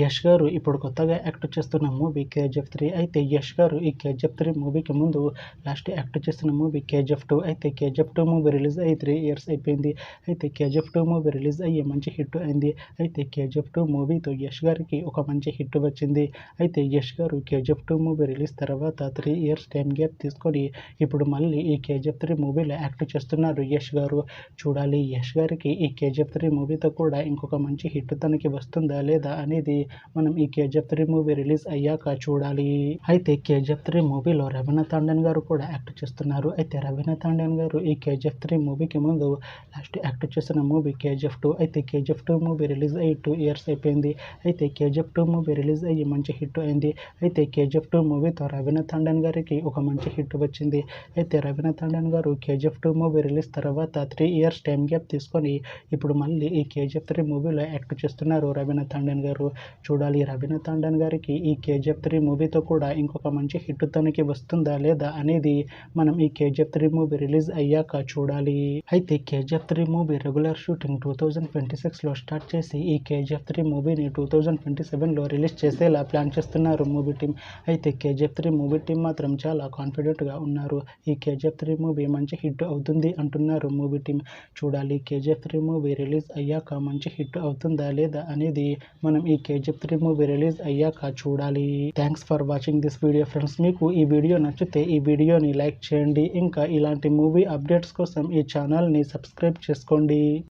యష్ గారు ఇప్పుడు కొత్తగా యాక్ట్ చేస్తున్న మూవీ కేజీఎఫ్ 3. అయితే యష్ గారు ఈ కేజీఎఫ్ 3 మూవీకి ముందు లాస్ట్ యాక్ట్ చేసిన మూవీ కేజీఎఫ్ 2. అయితే కేజీఎఫ్ 2 మూవీ రిలీజ్ అయ్యి 3 ఇయర్స్ అయిపోయింది. అయితే కేజీఎఫ్ 2 మూవీ రిలీజ్ అయ్యి మంచి హిట్ అయింది. అయితే కేజీఎఫ్ 2 మూవీతో యష్ గారికి ఒక మంచి హిట్ వచ్చింది. అయితే యష్ గారు కేజీఎఫ్ 2 మూవీ రిలీజ్ తర్వాత 3 ఇయర్స్ టైం గ్యాప్ తీసుకొని ఇప్పుడు మళ్ళీ ఈ కేజీఎఫ్ 3 మూవీలో యాక్ట్ చేస్తున్నారు యష్ గారు. చూడాలి యష్ గారికి ఈ కేజీఎఫ్ 3 మూవీతో కూడా ఇంకొక మంచి హిట్ తనకి వస్తుందా లేదా అనేది మనం ఈ కేజీఎఫ్ 3 మూవీ రిలీజ్ అయ్యాక చూడాలి. అయితే కేజీఎఫ్ 3 మూవీలో రవీనా టాండన్ గారు కూడా యాక్ట్ చేస్తున్నారు. అయితే రవీనా టాండన్ గారు ఈ కేజీఎఫ్ 3 మూవీకి ముందు లాస్ట్ యాక్ట్ చేసిన మూవీ కేజీఎఫ్ 2. అయితే కేజీఎఫ్ 2 మూవీ రిలీజ్ అయ్యి 2 ఇయర్స్ అయిపోయింది. అయితే కేజీఎఫ్ 2 మూవీ రిలీజ్ అయ్యి మంచి హిట్ అయింది. అయితే కేజీఎఫ్ 2 మూవీతో రవీనా టాండన్ గారికి ఒక మంచి హిట్ వచ్చింది. అయితే రవీనా టాండన్ గారు కేజీఎఫ్ 2 మూవీ రిలీజ్ తర్వాత 3 ఇయర్స్ టైం గ్యాప్ తీసుకొని ఇప్పుడు మళ్ళీ ఈ కేజీఎఫ్ 3 మూవీలో యాక్ట్ చేస్తున్నారు రవీనా టాండన్ గారు. చూడాలి రవీనా టాండన్ గారికి ఈ కేజీఎఫ్ 3 మూవీతో కూడా ఇంకొక మంచి హిట్ తనకి వస్తుందా లేదా అనేది మనం ఈ కేజీఎఫ్ 3 మూవీ రిలీజ్ అయ్యాక చూడాలి. అయితే కేజీఎఫ్ 3 మూవీ రెగ్యులర్ షూటింగ్ 2026లో స్టార్ట్ చేసి ఈ కేజీఎఫ్ 3 మూవీని 2027లో రిలీజ్ చేసేలా ప్లాన్ చేస్తున్నారు మూవీ టీం. అయితే కేజీఎఫ్ 3 మూవీ టీం మాత్రం చాలా కాన్ఫిడెంట్గా ఉన్నారు. ఈ కేజీఎఫ్ 3 మూవీ మంచి హిట్ అవుతుంది అంటున్నారు మూవీ టీం. చూడాలి కేజీఎఫ్ 3 మూవీ రిలీజ్ అయ్యాక మంచి హిట్ అవుతుందా లేదా అనేది మనం ఈ కేజీఎఫ్ 3 మూవీ రిలీజ్ అయ్యాక చూడాలి. Thanks for watching this video friends. మీకు ఈ వీడియో నచ్చితే ఈ వీడియోని లైక్ చేయండి. ఇంకా ఇలాంటి మూవీ అప్డేట్స్ కోసం ఈ ఛానల్ని సబ్స్క్రైబ్ చేసుకోండి.